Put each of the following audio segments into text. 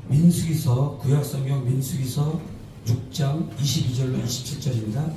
민수기서, 구약성경 민수기서 6장 22절로 27절입니다.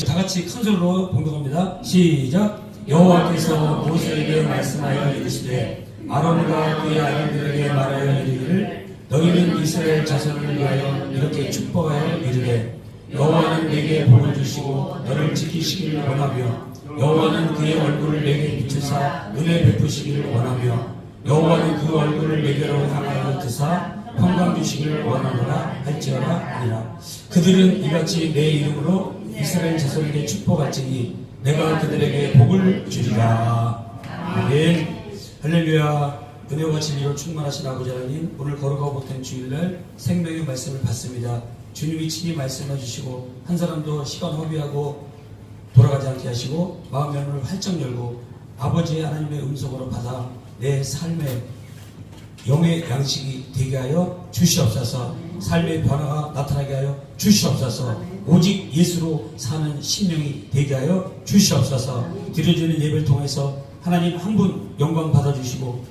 다 같이 큰 소리로 봉독합니다. 시작. 여호와께서 모세에게 말씀하여 이르시되 아론과 그의 아들들에게 말하여 이르기를 너희는 이스라엘 자손을 위하여 이렇게 축복하여 이르되 여호와는 내게 복을 주시고 너를 지키시기를 원하며 여호와는 그의 얼굴을 내게 비추사 은혜 베푸시기를 원하며 여호와는 그 얼굴을 내게로 향하여 드사 평강 주시기를 원하노라 할지어라 아니라 그들은 이같이 내 이름으로 이스라엘 자손에게 축복할지니 내가 그들에게 복을 주리라. 아멘. 할렐루야. 은혜와 진리로 충만하신 아버지 하나님, 오늘 걸어가고 못한 주일날 생명의 말씀을 받습니다. 주님이 친히 말씀해 주시고 한 사람도 시간 허비하고 돌아가지 않게 하시고 마음의 문을 활짝 열고 아버지 하나님의 음성으로 받아 내 삶의 영의 양식이 되게 하여 주시옵소서. 삶의 변화가 나타나게 하여 주시옵소서. 오직 예수로 사는 심령이 되게 하여 주시옵소서. 드려지는 예배를 통해서 하나님 한 분 영광 받아주시고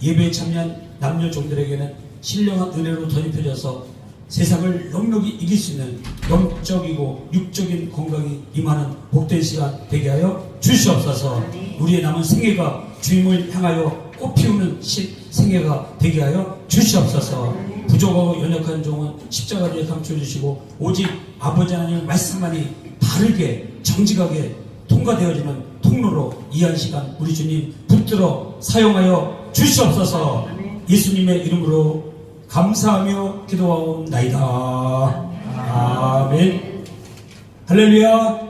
예배에 참여한 남녀 종들에게는 신령한 은혜로 덧입혀져서 세상을 넉넉히 이길 수 있는 영적이고 육적인 건강이 임하는 복된 시간 되게 하여 주시옵소서. 우리의 남은 생애가 주님을 향하여 꽃피우는 생애가 되게 하여 주시옵소서. 부족하고 연약한 종은 십자가 뒤에 감춰주시고 오직 아버지 하나님의 말씀만이 바르게 정직하게 통과되어지는 통로로 이 한 시간 우리 주님 붙들어 사용하여 주시옵소서. 예수님의 이름으로 감사하며 기도하옵나이다. 아멘. 할렐루야.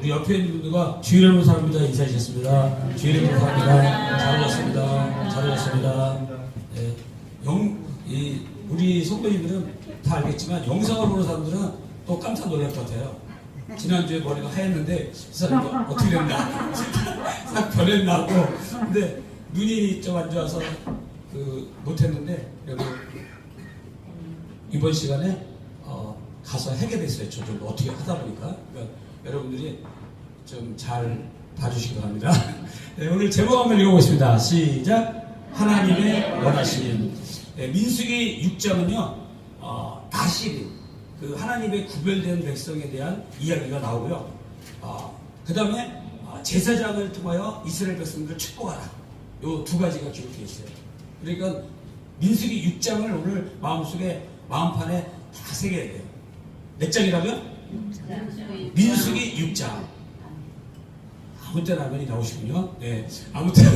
우리 옆에 있는 분들과 주일을 보는 사람입니다. 인사해 주셨습니다. 주일을 보는 사람입니다. 잘 오셨습니다. 잘 오셨습니다. 네. 우리 성도님들은 다 알겠지만 영상을 보는 사람들은 또 깜짝 놀랄 것 같아요. 지난주에 머리가 하였는데 이 사람이 어떻게 됐나 싹 변했나 하고 근데 눈이 좀 안 좋아서 못했는데 그래도 이번 시간에 가서 하게 됐어요. 저 좀 어떻게 하다 보니까 그러니까 여러분들이 좀 잘 봐주시기 바랍니다. 네, 오늘 제목 한번 읽어보겠습니다. 시작. 하나님의 원하시는. 네, 민수기 6장은요 다시 그 하나님의 구별된 백성에 대한 이야기가 나오고요. 그 다음에 제사장을 통하여 이스라엘 백성들을 축복하라. 요 두 가지가 기록되어 있어요. 그러니까 민수기 6장을 오늘 마음속에 마음판에 다 새겨야 돼요. 몇 장이라고요? 민수기 6장. 아무 때나 하면이 나오시군요. 네, 아무 때나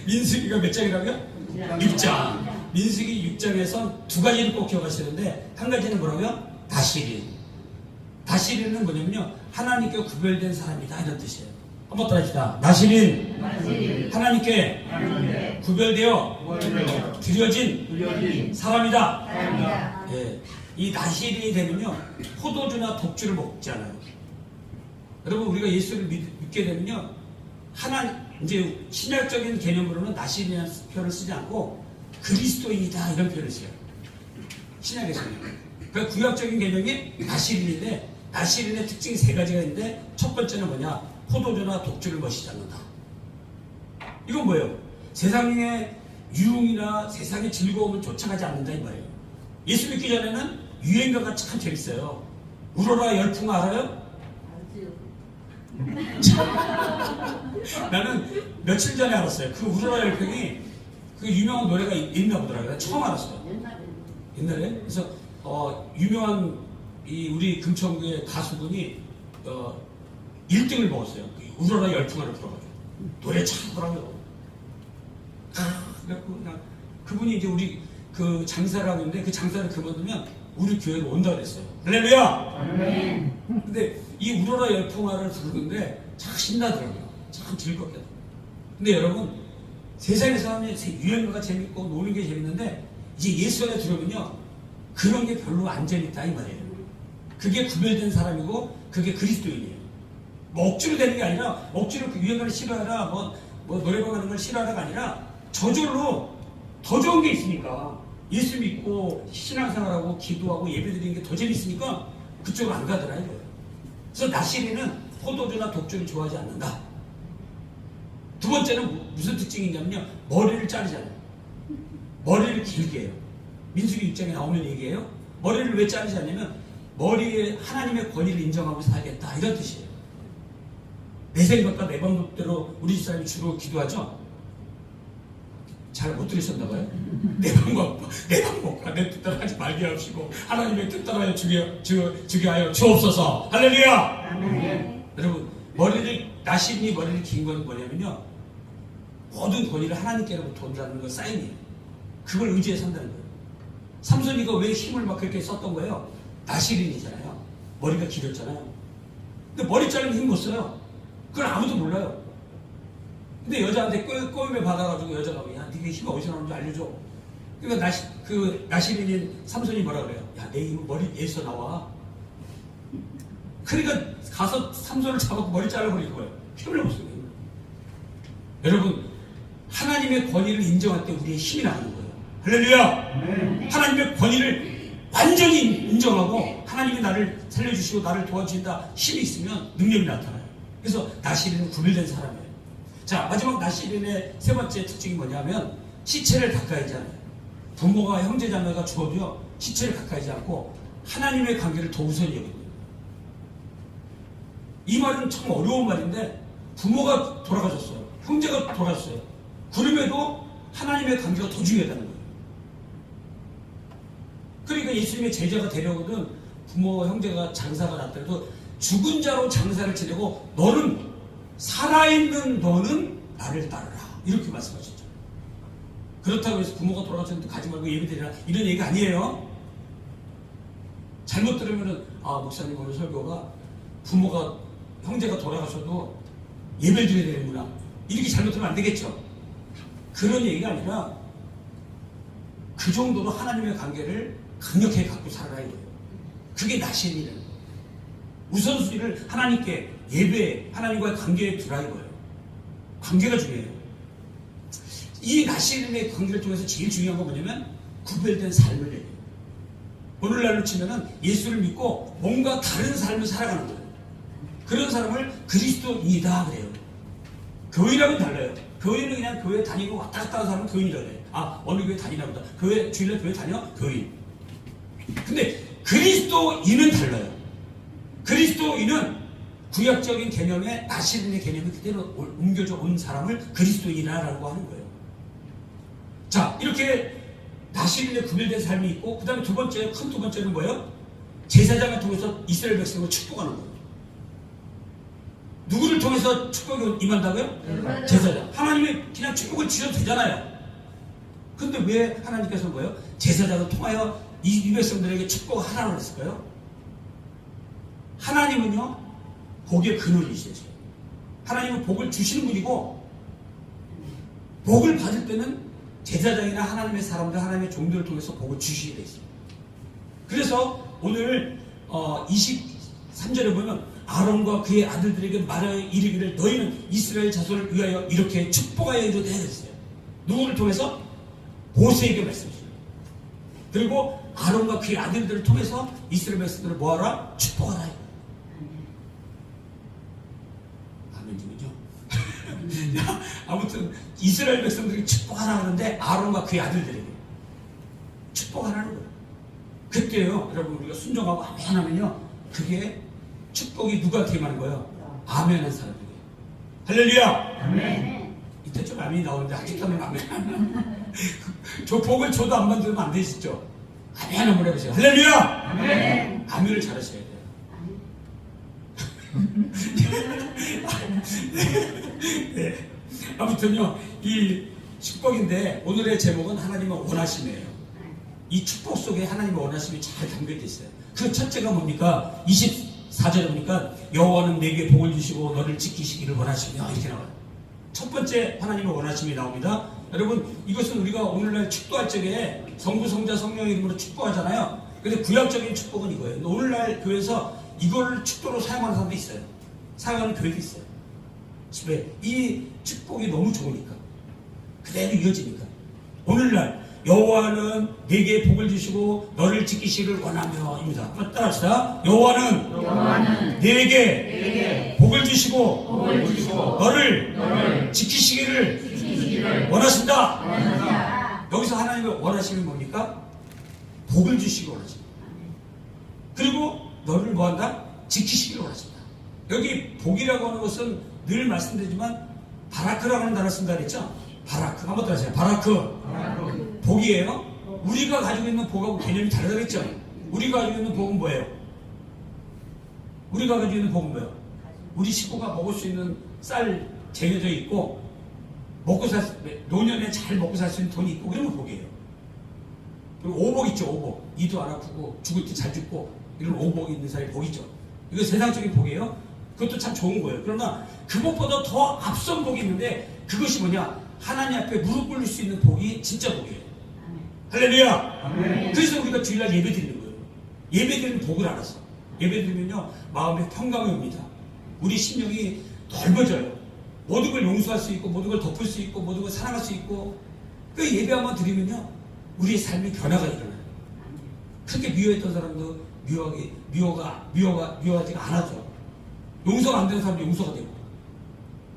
민수기가 몇 장이라고요? 6장. 민수기 6장에서 두 가지를 꼭 기억하시는데 한 가지는 뭐라고요? 다시린. 다시린은 뭐냐면요 하나님께 구별된 사람이다 이런 뜻이에요. 한번 따라합시다. 나시린 하나님께 구별되어 드려진 사람이다. 예, 이 나시린이 되면요 포도주나 독주를 먹지 않아요. 여러분 우리가 예수를 믿게 되면요 이제 신약적인 개념으로는 나시린이라는 표현을 쓰지 않고 그리스도인이다 이런 표현을 써요. 신약에서는. 그 구약적인 개념이 나시린인데 나시린의 특징이 세 가지가 있는데 첫 번째는 뭐냐? 포도주나 독주를 마시지 않는다. 이건 뭐예요? 세상의 유흥이나 세상의 즐거움을 쫓아가지 않는다 이 말이에요. 예수 믿기 전에는 유행가가 참 재밌어요. 우러라 열풍 알아요? 나는 며칠 전에 알았어요. 그 우러라 열풍이 그 유명한 노래가 있나 보더라고요. 처음 알았어요. 옛날에. 그래서 유명한 우리 금천구의 가수분이 1등을 먹었어요. 우러라 열풍을 불어가지고 노래 참 하더라고요. 그래갖고 그분이 이제 우리 그 장사를 하고 있는데 그 장사를 그만두면 우리 교회로 온다 그랬어요. 할렐루야. 근데 이 우러라 열풍화를 부르는데 참 신나더라고요. 참 즐겁게. 근데 여러분 세상에서 하면 유행가가 재밌고 노는 게 재밌는데 이제 예수 안에 들어오면요 그런 게 별로 안 재밌다 이 말이에요. 그게 구별된 사람이고 그게 그리스도인이에요. 뭐 억지로 되는 게 아니라 억지로 그 유행가를 싫어하라 뭐 노래방 하는 걸 싫어하라가 아니라 저절로 더 좋은 게 있으니까 예수 믿고 신앙생활하고 기도하고 예배드리는 게 더 재밌으니까 그쪽으로 안 가더라 이거예요. 그래서 나시린은 포도주나 독주를 좋아하지 않는다. 두 번째는 무슨 특징이 있냐면요. 머리를 자르잖아요. 머리를 길게 해요. 민수기 6장에 나오는 얘기예요. 머리를 왜 자르지 않냐면 머리에 하나님의 권위를 인정하고 살겠다 이런 뜻이에요. 내 생각과 내 방법대로 우리 집사람이 주로 기도하죠. 잘 못 들으셨나봐요. 내 방법과 내 뜻대로 하지 말게 하시고 하나님의 뜻대로 주게 하여 주옵소서. 할렐루야. 아멘. 여러분 나시린이 머리를 긴 건 뭐냐면요. 모든 권위를 하나님께로부터 온다는 건 사인이에요. 그걸 의지해 산다는 거예요. 삼손이가 왜 힘을 막 그렇게 썼던 거예요? 나시린이잖아요. 머리가 길었잖아요. 근데 머리 자르면 힘 못 써요. 그걸 아무도 몰라요. 근데 여자한테 꼬임에 받아가지고 여자가 야 네가 힘이 어디서 나오는지 알려줘. 그러니까 나시린인 삼손이 뭐라 그래요? 야 내 힘은 머리에서 나와. 그러니까 가서 삼손을 잡아서 머리 잘라버린 거예요. 힘을 없어요. 여러분 하나님의 권위를 인정할 때 우리의 힘이 나가는 거예요. 할렐루야. 하나님의 권위를 완전히 인정하고 하나님이 나를 살려주시고 나를 도와주신다 힘이 있으면 능력이 나타나요. 그래서 나시린은 구별된 사람이에요. 자, 마지막 나시린의 세 번째 특징이 뭐냐면 시체를 가까이지 않아요. 부모가 형제 자매가 죽어도요 시체를 가까이지 않고 하나님의 관계를 더 우선히 여깁니다. 이 말은 참 어려운 말인데 부모가 돌아가셨어요. 형제가 돌아갔어요. 그럼에도 하나님의 관계가 더 중요하다는 거예요. 그러니까 예수님의 제자가 되려거든 부모 형제가 장사가 났더라도 죽은 자로 장사를 지내고 너는 살아있는 너는 나를 따르라 이렇게 말씀하셨죠. 그렇다고 해서 부모가 돌아가셨는데 가지 말고 예배드리라 이런 얘기가 아니에요. 잘못 들으면은 목사님 오늘 설교가 부모가 형제가 돌아가셔도 예배를 드려야 되는구나 이렇게 잘못 들으면 안 되겠죠. 그런 얘기가 아니라 그 정도로 하나님의 관계를 강력하게 갖고 살아야 돼요. 그게 나시린이라는 거예요. 우선순위를 하나님께 예배, 하나님과의 관계에 두라는 거예요. 관계가 중요해요. 이 나시린의 관계를 통해서 제일 중요한 건 뭐냐면 구별된 삶을 얘기해요. 오늘날로 치면은 예수를 믿고 뭔가 다른 삶을 살아가는 거예요. 그런 사람을 그리스도인이다 그래요. 교인하고는 달라요. 교인은 그냥 교회 다니고 왔다 갔다 하는 사람은 교인이라고 해요. 어느 교회 다니나 보다. 주일날 교회 다녀? 교인. 근데 그리스도인은 달라요. 그리스도인은 구약적인 개념에 나시린의 개념이 그대로 옮겨져 온 사람을 그리스도인이라고 하는 거예요. 자, 이렇게 나시린의 구별된 삶이 있고 그 다음에 큰 두 번째는 뭐예요? 제사장을 통해서 이스라엘 백성을 축복하는 거예요. 누구를 통해서 축복이 임한다고요? 제사장. 하나님이 그냥 축복을 주셔도 되잖아요. 근데 왜 하나님께서 뭐예요? 제사장을 통하여 이 백성들에게 축복을 하라고 했을까요? 하나님은요 복의 근원이시죠. 하나님은 복을 주시는 분이고 복을 받을 때는 제사장이나 하나님의 사람들, 하나님의 종들을 통해서 복을 주시게 되어 있습니다. 그래서 오늘 23절에 보면 아론과 그의 아들들에게 말하여 이르기를 너희는 이스라엘 자손을 위하여 이렇게 축복하여 이르되 했어요. 누구를 통해서? 모세에게 말씀하십니다. 그리고 아론과 그의 아들들을 통해서 이스라엘 백성들을 뭐하라? 축복하라. 아멘이죠. 아무튼 이스라엘 백성들이 축복하라 하는데 아론과 그의 아들들에게 축복하라는 거예요. 그때요 여러분 우리가 순종하고 아멘 하면요 그게 축복이 누구한테 임하는 거예요? 아멘 한 사람에게. 할렐루야. 아멘. 이때 좀 아멘이 나오는데 아직도 아멘 저 복을 줘도 안 만들면 안 되시죠? 아멘 한번 해보세요. 할렐루야. 아멘. 아멘을 잘하셔야 돼요. 네. 아무튼요 이 축복인데 오늘의 제목은 하나님의 원하심이에요. 이 축복 속에 하나님의 원하심이 잘 담겨져 있어요. 그 첫째가 뭡니까? 24절에 보니까 여호와는 내게 복을 주시고 너를 지키시기를 원하시며 이렇게 나와요. 첫 번째 하나님의 원하심이 나옵니다. 여러분 이것은 우리가 오늘날 축도할 적에 성부, 성자, 성령의 이름으로 축복하잖아요. 근데 구약적인 축복은 이거예요. 오늘날 교회에서 이걸 축도로 사용하는 사람도 있어요. 사용하는 교회도 있어요. 왜? 이 축복이 너무 좋으니까 그대로 이어지니까 오늘날 여호와는 내게 복을 주시고 너를 지키시기를 원하며입니다. 한번 따라합시다. 여호와는 내게 복을 복을 주시고 너를 지키시기를 원하신다. 여기서 하나님이 원하시는 뭡니까? 복을 주시기 원하십니다. 그리고 너를 뭐한다? 지키시기를 원하십니다. 여기 복이라고 하는 것은 늘 말씀드리지만 바라크라고 하는 단어를 쓴다 그랬죠? 바라크. 한번 더 하세요. 바라크. 복이에요. 우리가 가지고 있는 복하고 개념이 다르다 그랬죠? 우리가 가지고 있는 복은 뭐예요? 우리가 가지고 있는 복은 뭐예요? 우리 식구가 먹을 수 있는 쌀 쟁여져 있고 노년에 잘 먹고 살 수 있는 돈이 있고 그런 건 복이에요. 그리고 오복 있죠. 오복. 이도 안 아프고 죽을 때 잘 죽고 이런 오복이 있는 사람이 복이죠. 이거 세상적인 복이에요. 그것도 참 좋은 거예요. 그러나 그것보다 더 앞선 복이 있는데 그것이 뭐냐? 하나님 앞에 무릎 꿇을 수 있는 복이 진짜 복이에요. 할렐루야. 그래서 우리가 주일날 예배 드리는 거예요. 예배 드리는 복을 알았어. 예배 드리면요 마음에 평강이 옵니다. 우리 심령이 넓어져요. 모든 걸 용서할 수 있고 모든 걸 덮을 수 있고 모든 걸 사랑할 수 있고 그 예배 한번 드리면요 우리의 삶의 변화가 일어나요. 그렇게 미워했던 사람도 미워하지가 않아져. 용서가 안 되는 사람도 용서가 되고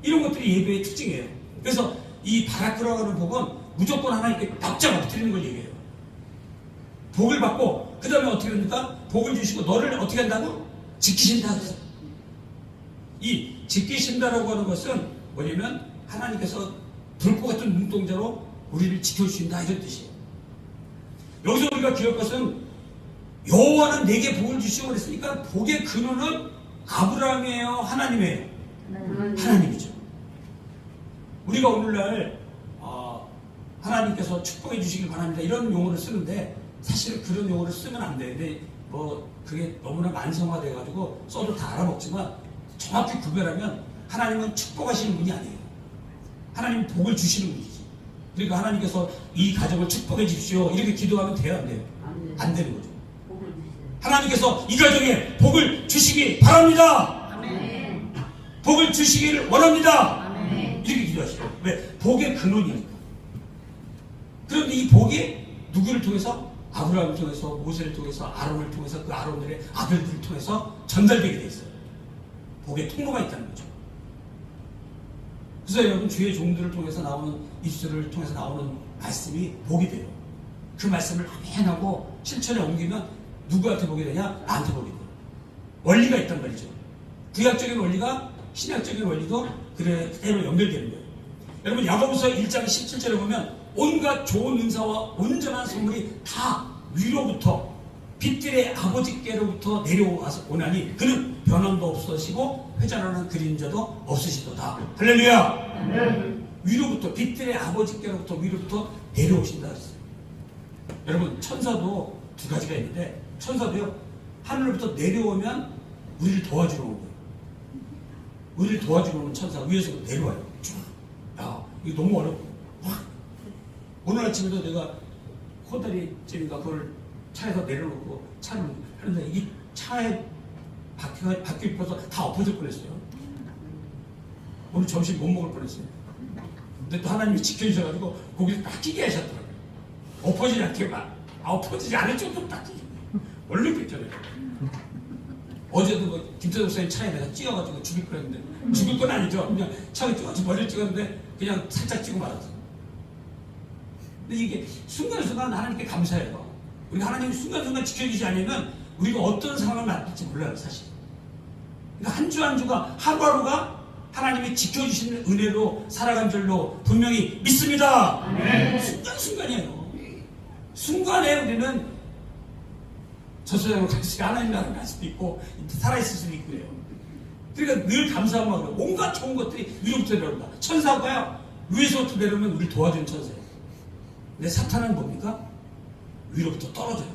이런 것들이 예배의 특징이에요. 그래서 이 바라크라고 하는 복은 무조건 하나님께 납작 엎드리는 걸 얘기해요. 복을 받고 그 다음에 어떻게 됩니까? 복을 주시고 너를 어떻게 한다고? 지키신다. 이 지키신다라고 하는 것은 뭐냐면 하나님께서 불꽃 같은 눈동자로 우리를 지켜주신다 이런 뜻이에요. 여기서 우리가 기억할 것은 여호와는 내게 복을 주시고 그랬으니까 복의 근원은 아브라함이에요? 하나님이에요? 하나님이죠. 우리가 오늘날 하나님께서 축복해 주시길 바랍니다 이런 용어를 쓰는데 사실은 그런 용어를 쓰면 안 되는데 그게 너무나 만성화돼 가지고 써도 다 알아먹지만 정확히 구별하면 하나님은 축복하시는 분이 아니에요. 하나님은 복을 주시는 분이지. 그러니까 하나님께서 이 가정을 축복해 주십시오 이렇게 기도하면 돼요? 안 돼요? 안 되는 거죠. 하나님께서 이 가정에 복을 주시기 바랍니다. 아멘. 복을 주시기를 원합니다. 아멘. 이렇게 기도하시죠. 왜? 복의 근원이니까. 그런데 이 복이 누구를 통해서? 아브라함을 통해서, 모세를 통해서, 아론을 통해서, 그 아론들의 아들들을 통해서 전달되게 돼 있어요. 복의 통로가 있다는 거죠. 그래서 여러분 주의 종들을 통해서 나오는 입술을 통해서 나오는 말씀이 복이 돼요. 그 말씀을 아멘하고 실천에 옮기면 누구한테 복이 되냐? 나한테 복이 돼요. 원리가 있단 말이죠. 구약적인 원리가 신약적인 원리도 그대로 연결되는 거예요. 여러분 야고보서 1장 17절에 보면 온갖 좋은 은사와 온전한 선물이 다 위로부터 빛들의 아버지께로부터 내려와서 오나니 그는 변함도 없으시고 회전하는 그림자도 없으시도다. 할렐루야. 위로부터 빛들의 아버지께로부터 위로부터 내려오신다 그랬어요. 여러분 천사도 두 가지가 있는데 천사도요 하늘로부터 내려오면 우리를 도와주러 오는 거예요. 우리를 도와주러 오는 천사가 위에서 내려와요. 야 이거 너무 어렵고 오늘 아침에도 내가 코다리쯤인가 그걸 차에서 내려놓고 차를 하는데 이 차에 바퀴 입어서 다 엎어질 뻔했어요. 오늘 점심 못 먹을 뻔했어요. 근데 또 하나님이 지켜주셔가지고 거기서 딱 끼게 하셨더라고요. 엎어지지 않게 엎어지지 않을 정도로 딱 끼게. 얼른 뺐잖아요. 어제도 김태도 목사님 차에 내가 찍어가지고 죽일 뻔했는데 죽일 건 아니죠. 그냥 차에 찍어서 머리를 찍었는데 그냥 살짝 찍고 말았어요. 근데 이게 순간순간 하나님께 감사해요. 우리가 하나님이 순간순간 지켜주시지 않으면 우리가 어떤 상황을 맞을지 몰라요 사실. 그러니까 한 주 한 주가 하루하루가 하나님이 지켜주시는 은혜로 살아간 줄로 분명히 믿습니다. 순간순간이에요. 순간에 우리는 저 세상으로 같이 하나님 나라를 갈 수도 있고 살아있을 수도 있고 그래요. 그러니까 늘 감사한 마음으로 온갖 좋은 것들이 위로부터 내려온다. 천사가요 위에서부터 내려오면 우리를 도와주는 천사예요. 근데 사탄은 뭡니까? 위로부터 떨어져요.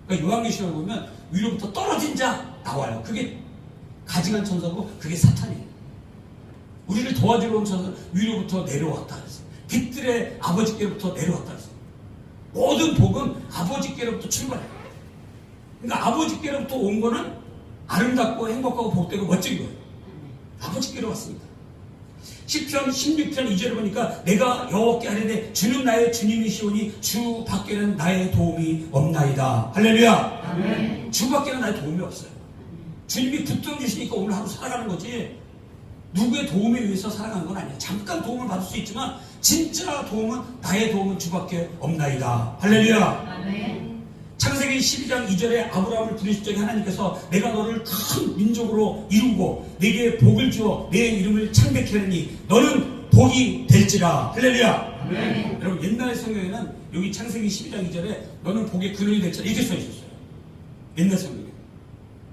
그러니까 요한계시록을 보면 위로부터 떨어진 자 나와요. 그게 가증한 천사고 그게 사탄이에요. 우리를 도와주러 온 천사는 위로부터 내려왔다 그랬어요. 빛들의 아버지께로부터 내려왔다 그랬어요. 모든 복은 아버지께로부터 출발해요. 그러니까 아버지께로부터 온 거는 아름답고 행복하고 복되고 멋진 거예요. 아버지께로 왔습니다. 시편 16편 2절을 보니까 내가 여호와께 하려되 주는 나의 주님이시오니 주 밖에는 나의 도움이 없나이다. 할렐루야. 아멘. 주 밖에는 나의 도움이 없어요. 주님이 붙들어 주시니까 오늘 하루 살아가는 거지, 누구의 도움에 의해서 살아가는 건 아니야. 잠깐 도움을 받을 수 있지만 진짜 도움은, 나의 도움은 주밖에 없나이다. 할렐루야. 아멘. 창세기 12장 2절에 아브라함을 부르실 적에 하나님께서 내가 너를 큰 민족으로 이루고 내게 복을 주어 내 이름을 창백케 하니 너는 복이 될지라. 할렐루야. 아멘. 여러분, 옛날 성경에는 여기 창세기 12장 2절에 너는 복의 근원이 될지라 이렇게 써 있었어요. 옛날 성경에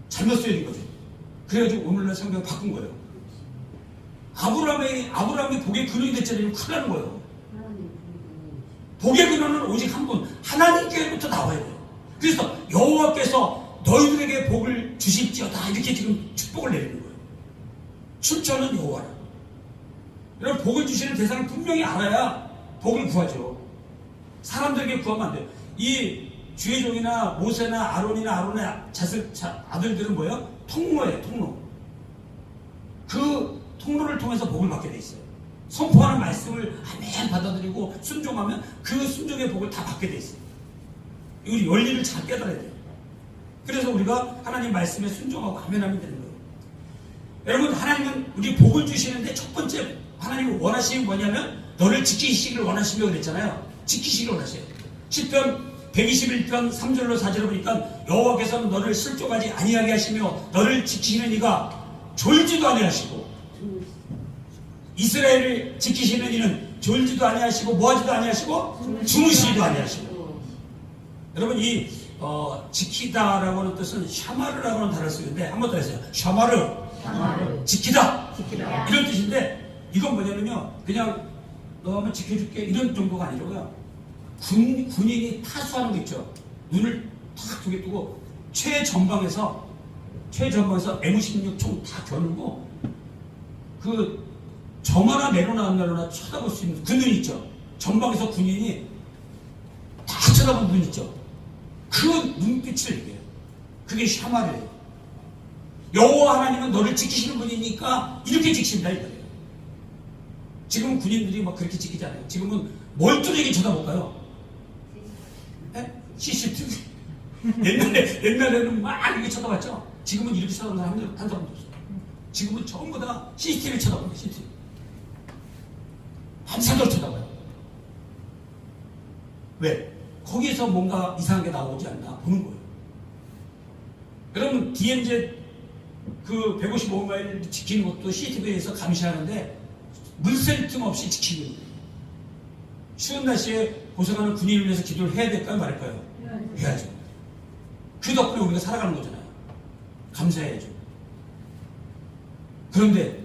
잘못 써야 거죠. 그래가지고 오늘날 성경을 바꾼 거예요. 아브라함이 복의 근원이 됐잖아요. 큰일 나는 거예요. 복의 근원은 오직 한 분, 하나님께부터 나와야 돼요. 그래서 여호와께서 너희들에게 복을 주실지어다, 이렇게 지금 축복을 내리는 거예요. 출처는 여호와라. 여러분, 복을 주시는 대상을 분명히 알아야 복을 구하죠. 사람들에게 구하면 안 돼요. 이 주의 종이나 모세나 아론이나 아론의 아들들은 뭐예요? 통로예요. 통로. 그 통로를 통해서 복을 받게 돼 있어요. 선포하는 말씀을 아멘 받아들이고 순종하면 그 순종의 복을 다 받게 돼 있어요. 우리 원리를 잘 깨달아야 돼요. 그래서 우리가 하나님 말씀에 순종하고 아멘하면 되는 거예요. 여러분, 하나님은 우리 복을 주시는데 첫 번째 하나님이 원하시는 뭐냐면 너를 지키시기를 원하시며 그랬잖아요. 지키시기를 원하세요. 시편 121편 3절로 4절을 보니까 여호와께서는 너를 실족하지 아니하게 하시며 너를 지키시는 이가 졸지도 아니하시고, 이스라엘을 지키시는 이는 졸지도 아니하시고 뭐하지도 아니하시고 주무시지도 아니하시고. 여러분, 이 지키다라고 하는 뜻은 샤마르라고 하는 단어를 쓰는데 한번 더 해서요. 샤마르. 지키다. 이런 뜻인데 이건 뭐냐면요, 그냥 너 한번 지켜줄게 이런 정도가 아니고요, 군인이 타수하는 거 있죠. 눈을 탁 두개 뜨고 최전방에서 M16 총 다 겨누고 그 점 하나 내려놔 쳐다볼 수 있는 그 눈이 있죠. 전방에서 군인이 다 쳐다보는 눈 있죠. 그 눈빛을 얘기해요. 그게 샤마르예요. 여호와 하나님은 너를 지키시는 분이니까 이렇게 지키신다 이거예요. 지금은 군인들이 막 그렇게 지키지 않아요. 지금은 멀뚱하게 쳐다볼까요? 네? CCTV. 옛날에는 막 이렇게 쳐다봤죠. 지금은 이렇게 쳐다보는 사람 한 사람도 없어요. 지금은 전부 다 CCTV 쳐다봐요. CCTV. 밤새도록 쳐다봐요. 왜? 거기에서 뭔가 이상한 게 나오지 않나 보는 거예요. 여러분, DMZ 그 155마일 지키는 것도 CCTV에서 감시하는데 물샐 틈 없이 지키는 거예요. 추운 날씨에 고생하는 군인을 위해서 기도를 해야 될까요? 말할까요? 해야죠. 그 덕분에 우리가 살아가는 거잖아요. 감사해야죠. 그런데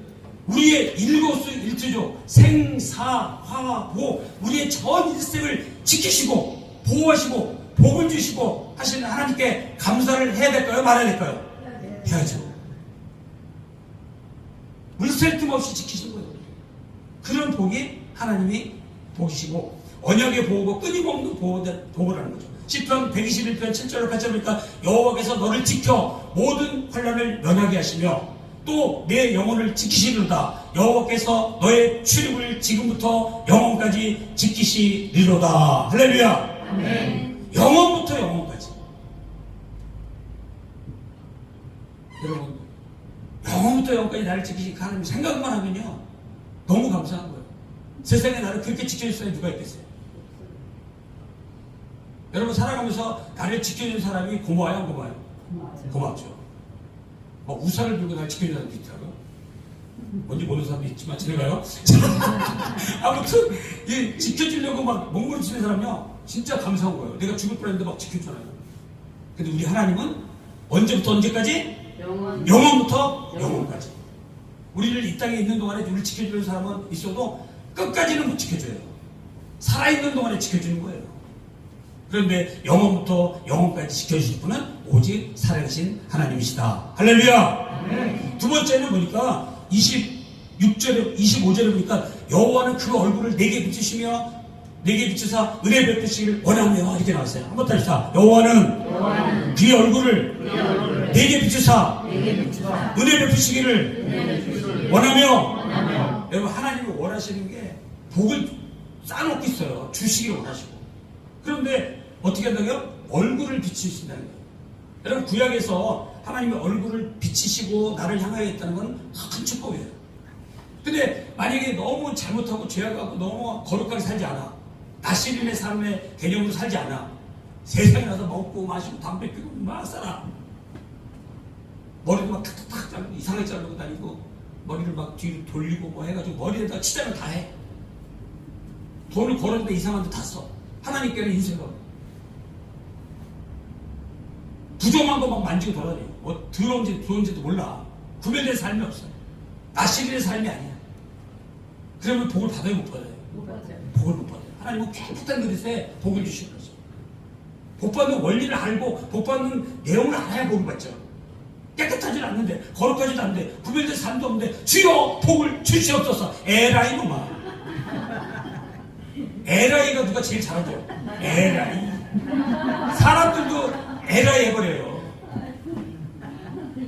우리의 일거수일투족 생사화보, 우리의 전 일생을 지키시고 보호하시고 복을 주시고 하시는 하나님께 감사를 해야 될까요? 말아야 될까요? 해야죠. 물샐 틈 없이 지키신 거예요. 그런 복이 하나님이 복이시고 언약의 보호고 끊임없는 보호라는 거죠. 시편 121편 7절로 8절을 보니까 여호와께서 너를 지켜 모든 환난을 면하게 하시며 또 내 영혼을 지키시리로다. 여호와께서 너의 출입을 지금부터 영원까지 지키시리로다. 할렐루야. 아멘. 영원부터 영원까지. 여러분, 영원부터 영원까지 나를 지키시니까 하나님 생각만 하면요 너무 감사한 거예요. 세상에 나를 그렇게 지켜줄 사람이 누가 있겠어요? 여러분, 살아가면서 나를 지켜주는 사람이 고마워요, 안 고마워요? 고맙죠. 뭐 우산을 들고 나를 지켜주는 사람도 있더라고요. 뭔지 모르는 사람도 있지만 지나가요. 아무튼 이 지켜주려고 막 몸부림치는 사람이요 진짜 감사한 거예요. 내가 죽을 뻔했는데 막 지켜주잖아요. 근데 우리 하나님은 언제부터 언제까지? 영원부터 영원까지. 우리를 이 땅에 있는 동안에 우리를 지켜주는 사람은 있어도 끝까지는 못 지켜줘요. 살아있는 동안에 지켜주는 거예요. 그런데 영원부터 영원까지 지켜주실 분은 오직 살아계신 하나님이시다. 할렐루야. 두 번째는 보니까 25절에 보니까 여호와는 그 얼굴을 내게 비추시며 내게 비추사 은혜 베푸시기를 원하며 이렇게 나왔어요. 한번 더 합시다. 여호와는 그의 얼굴을 내게 비추사 은혜 베푸시기를 원하며. 여러분, 하나님이 원하시는 게 복을 쌓아놓고 있어요. 주시기를 원하시고. 그런데 어떻게 한다고요? 얼굴을 비추신다는 거예요. 여러분, 구약에서 하나님의 얼굴을 비치시고 나를 향하여 있다는 건 큰 축복이에요. 근데 만약에 너무 잘못하고 죄악하고 너무 거룩하게 살지 않아, 나시린의 삶의 개념으로 살지 않아, 세상에 나서 먹고 마시고 담배 피고 막 살아, 머리도 막 탁탁탁 자르고 이상하게 자르고 다니고 머리를 막 뒤로 돌리고 뭐 해가지고 머리에다 치장을 다 해. 돈을 벌었는데 이상한 데 다 써. 하나님께는 인생을 부정한 거 막 만지고 돌아다녀. 뭐 더러운지도 몰라. 구별된 삶이 없어. 나시린의 삶이 아니야. 그러면 복을 받아요, 못 받아요? 못 받아요. 복을 못 받아요. 하나님은 깨끗한 그릇에 복을 주시는 거죠. 복 받는 원리를 알고 복 받는 내용을 알아야 복을 받죠. 깨끗하지는 않는데, 거룩하지도 않는데, 구별된 삶도 없는데 주여 복을 주시옵소서. 에라이 놈아. 에라이가 누가 제일 잘하죠? 에라이. 사람들도 에라이 해버려요.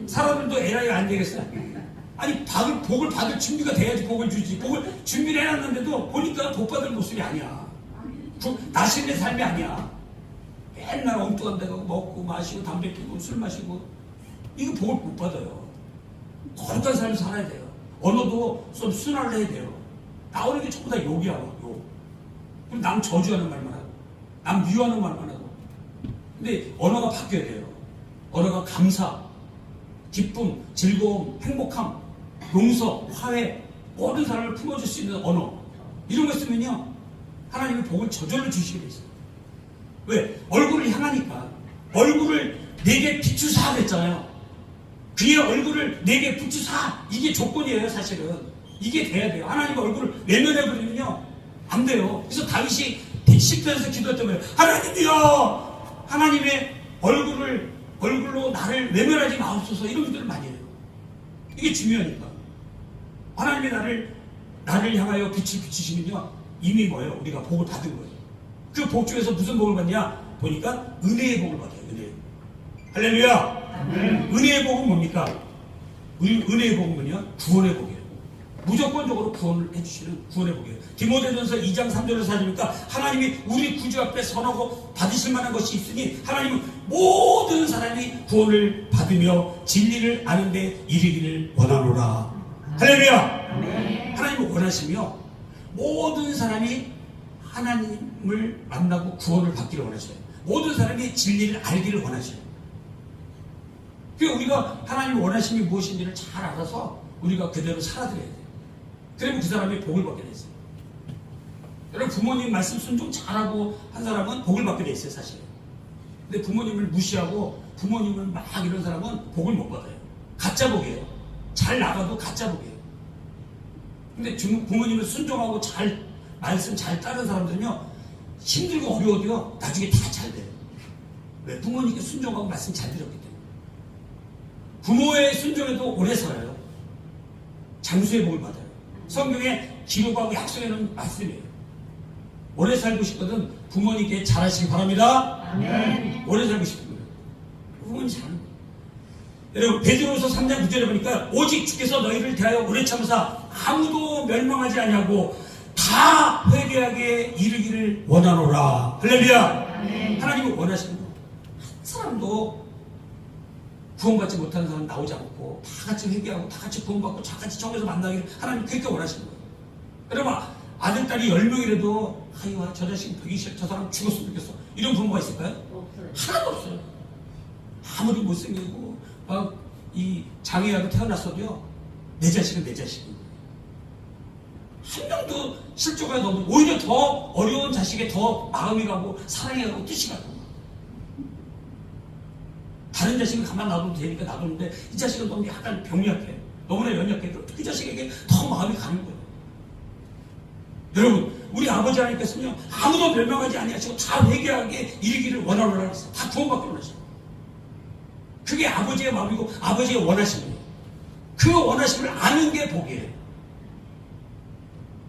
사람들도 에라이가 안 되겠어요. 아니 복을 받을 준비가 돼야지 복을 주지. 복을 준비를 해놨는데도 보니까 복 받을 모습이 아니야. 나신의 삶이 아니야. 맨날 엉뚱한 데 가고 먹고 마시고 담배 피고 술 마시고, 이거 복을 못 받아요. 거룩한 삶을 살아야 돼요. 언어도 좀 순화를 해야 돼요. 나오는 게 전부 다 욕이야, 욕. 그럼 남 저주하는 말만 하고, 남 미워하는 말만 하고. 근데 언어가 바뀌어야 돼요. 언어가 감사, 기쁨, 즐거움, 행복함, 용서, 화해, 모든 사람을 품어줄 수 있는 언어, 이런 거 쓰면요 하나님의 복을 저절로 주시게 돼 있어요. 왜? 얼굴을 향하니까. 얼굴을 내게 비추사 그랬잖아요. 그의 얼굴을 내게 비추사, 이게 조건이에요. 사실은 이게 돼야 돼요. 하나님의 얼굴을 외면해버리면요 안 돼요. 그래서 다윗이 10편에서 기도했던 거예요. 하나님이여, 하나님의 얼굴로 나를 외면하지 마옵소서. 이런 기도를 많이 해요. 이게 중요하니까. 하나님이 나를 향하여 빛을 비추시면요 이미 뭐예요? 우리가 복을 받은 거예요. 그 복 중에서 무슨 복을 받냐? 보니까 은혜의 복을 받아요. 은혜. 할렐루야. 은혜의 복은 뭡니까? 은혜의 복은 뭐냐? 구원의 복이에요. 무조건적으로 구원을 해주시는 구원의 복이에요. 디모데전서 2장 3절을 찾으니까 하나님이 우리 구주 앞에 선하고 받으실 만한 것이 있으니 하나님은 모든 사람이 구원을 받으며 진리를 아는 데 이르기를 원하노라. 할렐루야. 하나님을 원하시며 모든 사람이 하나님을 만나고 구원을 받기를 원하셔요. 모든 사람이 진리를 알기를 원하셔요. 그러니까 우리가 하나님의 원하심이 무엇인지를 잘 알아서 우리가 그대로 살아드려야 돼요. 그러면 그 사람이 복을 받게 돼 있어요. 여러분, 부모님 말씀 순종 잘하고 한 사람은 복을 받게 돼 있어요, 사실. 근데 부모님을 무시하고 부모님을 막 이런 사람은 복을 못 받아요. 가짜 복이에요. 잘 나가도 가짜 복이에요. 근데 부모님을 순종하고 말씀 잘 따르는 사람들은요 힘들고 어려워도요 나중에 다 잘 돼요. 왜? 부모님께 순종하고 말씀 잘 들었기 때문에. 부모의 순종에도 오래 살아요. 장수의 복을 받아요. 성경에 기록하고 약속해놓은 말씀이에요. 오래 살고 싶거든 부모님께 잘하시기 바랍니다. 아멘. 오래 살고 싶은 거예요. 부모님 잘하는 거예요. 여러분, 베드로후서 3장 9절에 보니까 오직 주께서 너희를 대하여 오래 참으사 아무도 멸망하지 아니하고 다 회개하게 이르기를 원하노라. 할렐루야. 하나님은 원하시는 거. 한 사람도 구원받지 못하는 사람 나오지 않고 다 같이 회개하고 다 같이 구원받고 다 같이 정에서 만나기를 하나님 그렇게 원하시는 거예요. 여러분, 아들, 딸이 10명이라도 아이와 저 자식 보기 싫어, 저 사람 죽었으면 좋겠어, 이런 부모가 있을까요? 없어요. 하나도 없어요. 아무리 못생기고 막 이 장애하고 태어났어도요 내 자식은 내 자식인 거예요. 한 명도 실족하지 않으면 오히려 더 어려운 자식에 더 마음이 가고 사랑이 가고 뜻이 가고. 다른 자식은 가만 놔둬도 되니까 놔두는데 이 자식은 너무 약간 병약해, 너무나 연약해. 그럼 그 자식에게 더 마음이 가는 거예요. 여러분, 우리 아버지 하나님께서는요 아무도 멸망하지 아니하시고 다 회개하게 이르기를 원하노라 했어요. 다 구원받기를 원하셔요. 그게 아버지의 마음이고 아버지의 원하심이에요. 그 원하심을 아는 게 복이에요.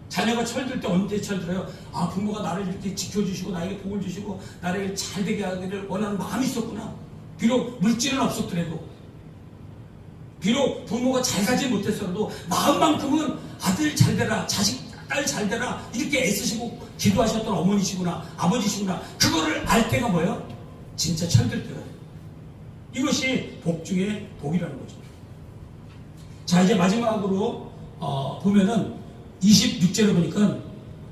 자녀가 철들 때 언제 철들어요? 아, 부모가 나를 이렇게 지켜주시고 나에게 복을 주시고 나를 잘 되게 하기를 원하는 마음이 있었구나. 비록 물질은 없었더라도, 비록 부모가 잘 살지 못했어도 마음만큼은 아들 잘 되라, 자식 딸 잘 되라 이렇게 애쓰시고 기도하셨던 어머니시구나, 아버지시구나. 그거를 알 때가 뭐예요? 진짜 철들 때가 돼요. 이것이 복 중에 복이라는 거죠. 자, 이제 마지막으로 보면은 26절에 보니까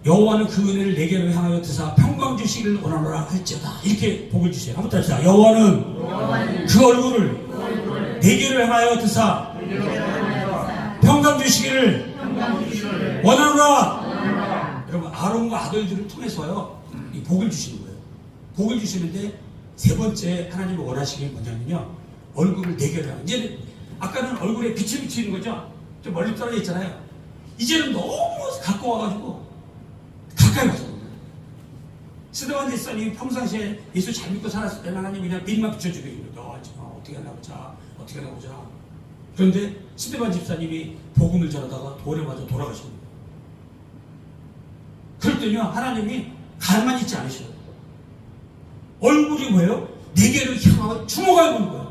여호와는 그 은혜를 내게로 향하여 드사 평강 주시기를 원하노라 할지어다. 이렇게 복을 주세요. 한번 따라합시다. 여호와는 그 얼굴을 내게로 향하여 드사 평강 주시기를 원하노라. 여러분, 아론과 아들들을 통해서요 이 복을 주시는 거예요. 복을 주시는데 세 번째 하나님이 원하시는 게 뭐냐면요, 얼굴을 내게로 향하여. 이제는 아까는 얼굴에 빛이 비치는 거죠. 좀 멀리 떨어져 있잖아요. 이제는 너무 갖고 와가지고 가까이 와서 스데반 집사님이 평상시에 예수 잘 믿고 살았을 때는 하나님 그냥 빛만 비춰주게 너 어떻게 하나 보자, 어떻게 하나 보자. 그런데 스데반 집사님이 복음을 전하다가 돌에 맞아 돌아가신 거예요. 그럴 때는요 하나님이 가만히 있지 않으셔요. 얼굴이 뭐예요? 네 개를 향하고 주먹을 보는 거예요.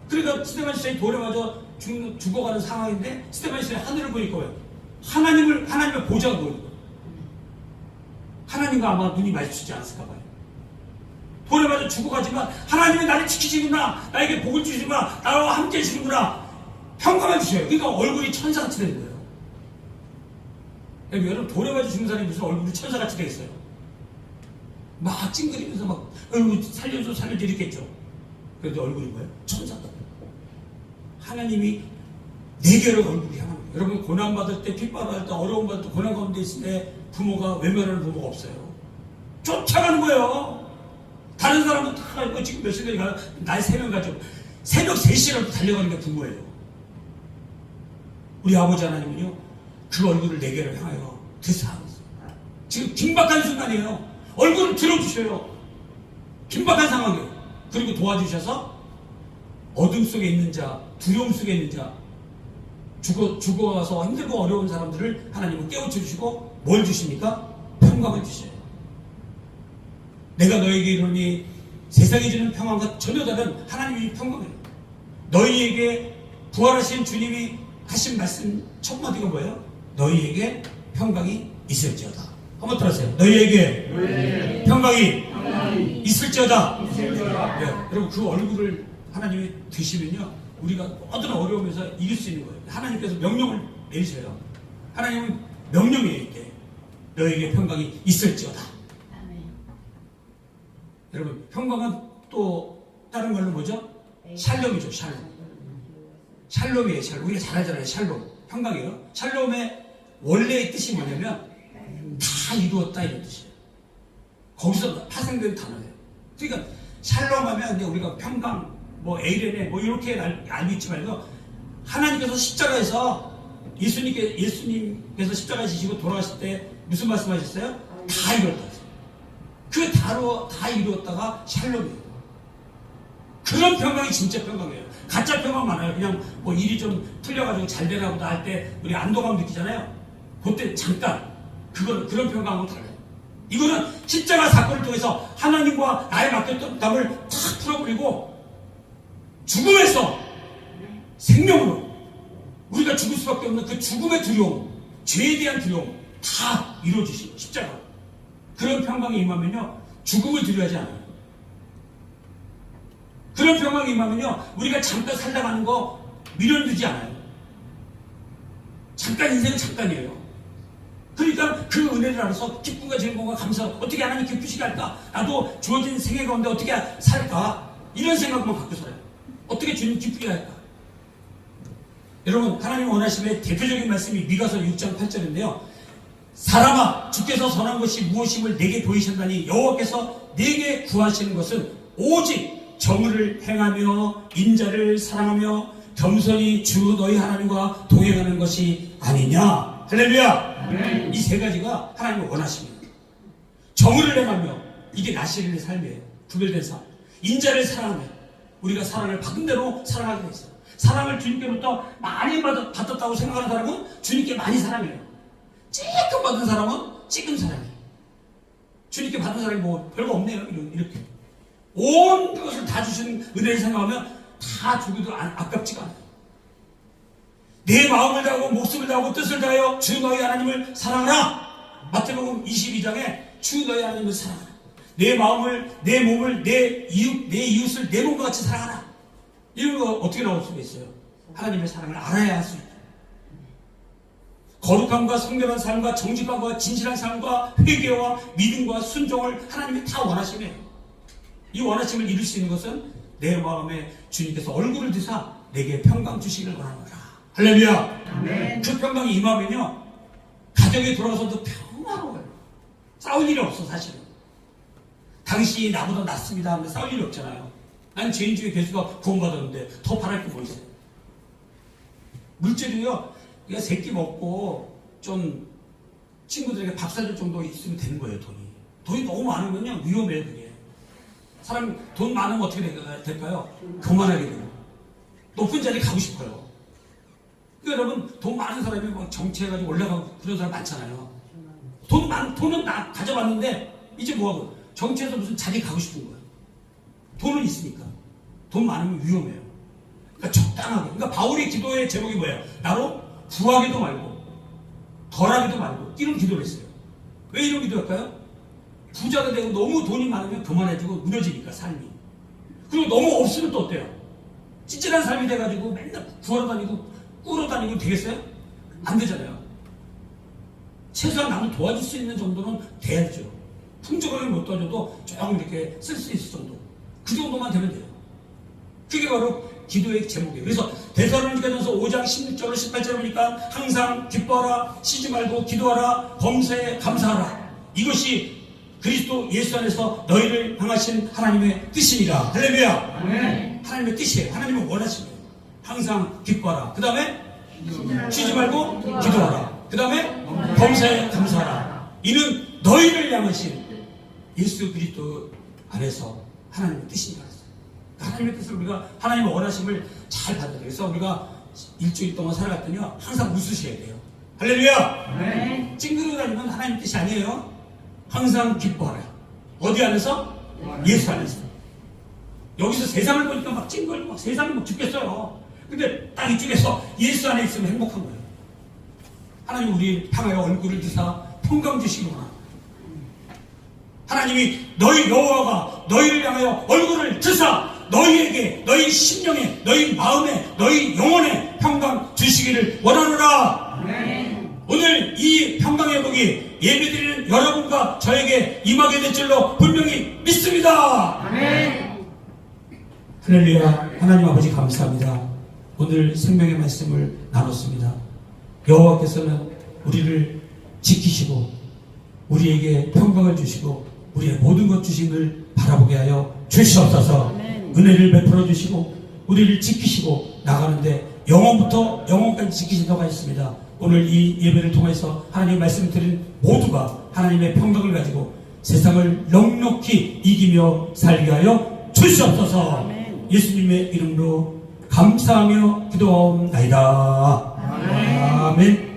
그러니까 스데반 집사님이 돌에 맞아 죽어가는 상황인데 스데반 집사님이 하늘을 보니까 뭐예요? 하나님을 보자고 보는 거예요. 하나님과 아마 눈이 마주치지 않았을까 봐요. 돌에 맞아 죽어가지만 하나님이 나를 지키시구나, 나에게 복을 주시구나, 나와 함께 해주시는구나, 평강을 주셔요. 그러니까 얼굴이 천사같이 되는 거예요. 여러분, 돌에 맞아 죽는 사람이 무슨 얼굴이 천사같이 되겠어요? 막 찡그리면서 막 살려줘 이렇게 했죠. 그런데 얼굴이 뭐예요? 천사다. 하나님이 네 개로 얼굴이 향하는 거예요. 여러분, 고난받을 때, 핍박받을 때, 어려움 받을 때, 고난 가운데 있을 때 부모가 외면하는 부모가 없어요. 쫓아가는 거예요. 다른 사람은 다 있고 지금 몇 시간이 가요. 날 3명 가지고 새벽 3시라도 달려가는 게 부모예요. 우리 아버지 하나님은요 그 얼굴을 네 개를 향하여 드사. 지금 긴박한 순간이에요. 얼굴을 들어주셔요. 긴박한 상황이에요. 그리고 도와주셔서 어둠 속에 있는 자, 두려움 속에 있는 자, 죽어가서 힘들고 어려운 사람들을 하나님은 깨우쳐주시고 뭘 주십니까? 평강을 주셔요. 내가 너에게 이르니 세상에 주는 평강과 전혀 다른 하나님의 평강이에요. 너희에게 부활하신 주님이 하신 말씀 첫 마디가 뭐예요? 너희에게 평강이 있을지어다. 한번 들으세요. 너희에게 평강이 있을지어다. 네, 여러분, 그 얼굴을 하나님이 드시면요 우리가 모든 어려움에서 이길 수 있는 거예요. 하나님께서 명령을 내리셔요. 하나님은 명령이에요. 이게 너에게 평강이 있을지어다. 아멘. 여러분, 평강은 또 다른 말로 뭐죠? 샬롬이죠. 샬롬이에요. 샬롬. 우리가 잘 알잖아요. 샬롬. 평강이에요. 샬롬의 원래의 뜻이 뭐냐면 다 이루었다 이런 뜻이에요. 거기서 파생된 단어예요. 그러니까 샬롬하면 우리가 평강, 뭐 에이레네 뭐 이렇게 알고 있지 말고 하나님께서 십자가에서 예수님께서 십자가에 지시고 돌아가실 때 무슨 말씀하셨어요? 다 이루었다. 그 다 이루었다가 샬롬이에요. 그런 평강이 진짜 평강이에요. 가짜 평강 많아요. 그냥 뭐 일이 좀 틀려가지고 잘 되라고 할 때 우리 안도감 느끼잖아요. 그때 잠깐 그런 평강하고 달라요. 이거는 십자가 사건을 통해서 하나님과 나의 맡겼던 부담을 탁 풀어버리고 죽음에서 생명으로 우리가 죽을 수밖에 없는 그 죽음의 두려움, 죄에 대한 두려움 다 이루어지신 십자가. 그런 평강이 임하면요 죽음을 두려워하지 않아요. 그런 평강이 임하면요 우리가 잠깐 살다가는 거 미련두지 않아요. 잠깐, 인생은 잠깐이에요. 그러니까 그 은혜를 알아서 기쁨과 즐거움과 감사, 어떻게 하나님 기쁘시게 할까? 나도 주어진 생애 가운데 어떻게 살까? 이런 생각만 갖고 살아요. 어떻게 주님 기쁘게 할까? 여러분, 하나님 원하심의 대표적인 말씀이 미가서 6장 8절인데요. 사람아, 주께서 선한 것이 무엇임을 내게 보이셨다니 여호와께서 내게 구하시는 것은 오직 정의를 행하며 인자를 사랑하며 겸손히 주 너희 하나님과 동행하는 것이 아니냐. 할렐루야. 이 세 가지가 하나님의 원하십니다. 정의를 행하며, 이게 나시린의 삶이에요. 구별된 삶. 인자를 사랑하며, 우리가 사랑을 받은 대로 사랑하게 돼 있어요. 사랑을 주님께로부터 많이 받았다고 생각하는 사람은 주님께 많이 사랑해요. 찔끔 받은 사람은 찔끔 사랑해요. 주님께 받은 사람이 뭐 별거 없네요. 이렇게 온 것을 다 주신 은혜를 생각하면 다 주기도 아깝지가 않아요. 내 마음을 다하고 목숨을 다하고 뜻을 다하여 주 너희 하나님을 사랑하라. 마태복음 22장에 주 너희 하나님을 사랑하라. 내 마음을, 내 몸을, 내 이웃을 내 몸과 같이 사랑하라. 이런 거 어떻게 나올 수가 있어요? 하나님의 사랑을 알아야 할 수 있다. 거룩함과 성결한 삶과 정직함과 진실한 삶과 회개와 믿음과 순종을 하나님이 다 원하시네요. 이 원하심을 이룰 수 있는 것은 내 마음에 주님께서 얼굴을 드사 내게 평강 주시기를 원하노라. 할렐루야. 아멘. 그 평강이 임하면요, 가정에 돌아와서도 평화로워요. 싸울 일이 없어. 사실은 당신이 나보다 낫습니다 하면 싸울 일이 없잖아요. 난 죄인 중에 괴수가 구원받았는데 더 바랄 게 뭐 있어요? 물질이요, 그냥 새끼 먹고 좀 친구들에게 밥 사줄 정도 있으면 되는 거예요. 돈이 너무 많으면요 위험해요. 그게 사람 돈 많으면 어떻게 될까요? 교만하게 돼요. 높은 자리 가고 싶어요. 그러니까 여러분, 돈 많은 사람이 막 정치해가지고 올라가고 그런 사람 많잖아요. 돈은 다 가져봤는데 이제 뭐하고 정치에서 무슨 자리 가고 싶은 거예요. 돈은 있으니까. 돈 많으면 위험해요. 그러니까 적당하게. 그러니까 바울의 기도의 제목이 뭐예요? 나로 부하기도 말고 덜하기도 말고, 이런 기도를 했어요. 왜 이런 기도할까요? 부자가 되고 너무 돈이 많으면 교만해지고 무너지니까 삶이. 그리고 너무 없으면 또 어때요? 찌질한 삶이 돼가지고 맨날 구하러 다니고 꾸러 다니고 되겠어요? 안 되잖아요. 최소한 남을 도와줄 수 있는 정도는 돼야죠. 풍족하게 못 도와줘도 조금 이렇게 쓸 수 있을 정도. 그 정도만 되면 돼요. 그게 바로 기도의 제목이에요. 그래서 데살로니가전서 5장 16절로 18절을 보니까 항상 기뻐하라, 쉬지 말고 기도하라, 범사에 감사하라. 이것이 그리스도 예수 안에서 너희를 향하신 하나님의 뜻이니라. 할렐루야. 네. 하나님의 뜻이에요. 하나님은 원하시는 거예요. 항상 기뻐하라. 그 다음에 쉬지 말고 기도하라. 그 다음에 범사에 감사하라. 이는 너희를 향하신 예수 그리스도 안에서 하나님의 뜻이니라. 하나님의 뜻을 우리가 하나님의 원하심을 잘 받아들여요. 그래서 우리가 일주일 동안 살아갔더니요, 항상 웃으셔야 돼요. 할렐루야. 네. 찡그리고 다니면 하나님의 뜻이 아니에요. 항상 기뻐하라. 어디 안에서? 예수 안에서. 여기서 세상을 보니까 막 찡그리고 막 세상이 막 죽겠어요. 근데 딱 이쪽에서 예수 안에 있으면 행복한 거예요. 하나님 우리 향하여 얼굴을 드사 평강 주시기 원합니다. 하나님이 너희 여호와가 너희를 향하여 얼굴을 드사 너희에게, 너희 심령에, 너희 마음에, 너희 영혼에 평강 주시기를 원하노라. 네. 오늘 이 평강의 복이 예배드리는 여러분과 저에게 임하게 될 줄로 분명히 믿습니다. 아멘. 할렐루야. 하나님 아버지 감사합니다. 오늘 생명의 말씀을 나눴습니다. 여호와께서는 우리를 지키시고 우리에게 평강을 주시고 우리의 모든 것 주심을 바라보게 하여 주시옵소서. 아멘. 은혜를 베풀어 주시고 우리를 지키시고 나가는데 영원부터 영원까지 지키신다고 하셨습니다. 오늘 이 예배를 통해서 하나님의 말씀을 드린 모두가 하나님의 평강을 가지고 세상을 넉넉히 이기며 살게 하여 주시옵소서. 아멘. 예수님의 이름으로 감사하며 기도하옵나이다. 아멘. 아멘.